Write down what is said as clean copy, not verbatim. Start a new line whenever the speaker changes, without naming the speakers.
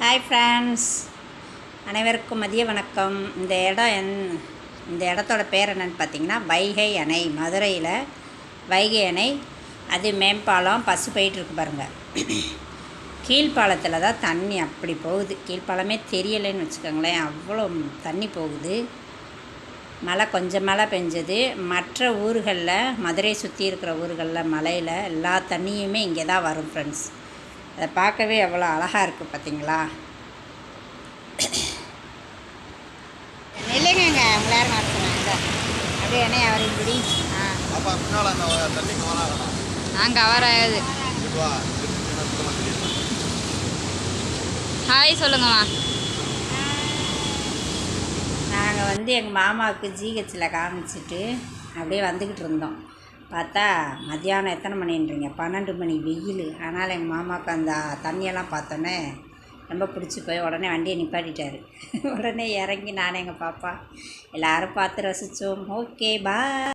Hi friends, அனைவருக்கும் மதிய வணக்கம். இந்த இடத்தோட பேர் என்னென்னு பார்த்தீங்கன்னா வைகை அணை. மதுரையில் வைகை அணை. அது மேம்பாலம் பஸ் போயிட்டுருக்கு பாருங்கள். கீழ்ப்பாலத்தில் தான் தண்ணி அப்படி போகுது. கீழ்ப்பாலமே தெரியலைன்னு வச்சுக்கோங்களேன், அவ்வளோ தண்ணி போகுது. கொஞ்சம் மழை பெஞ்சது. மற்ற ஊர்களில், மதுரை சுற்றி இருக்கிற ஊர்களில் மலையில் எல்லா தண்ணியுமே இங்கே தான் வரும் ஃப்ரெண்ட்ஸ். அதை பார்க்கவே எவ்வளோ அழகாக இருக்குது பார்த்தீங்களா? இல்லைங்க, உங்களார மாற்றுங்க அப்படியே என்ன அவர் இப்படி
கவர் ஆகுது. ஹாய் சொல்லுங்கம்மா.
நாங்கள் எங்கள் மாமாவுக்கு ஜிஹெச்சில் காமிச்சிட்டு அப்படியே வந்துக்கிட்டு இருந்தோம். பார்த்தா மத்தியானம் எத்தனை மணின்றீங்க, 12 மணி வெயில். ஆனால் எங்கள் மாமாவுக்கு அந்த தண்ணியெல்லாம் பார்த்தோன்னே ரொம்ப பிடிச்சி போய் உடனே வண்டியை நிப்பாட்டிட்டார். உடனே இறங்கி நானே எங்கள் பாப்பா எல்லோரும் பார்த்து ரசித்தோம். ஓகே, பாய்.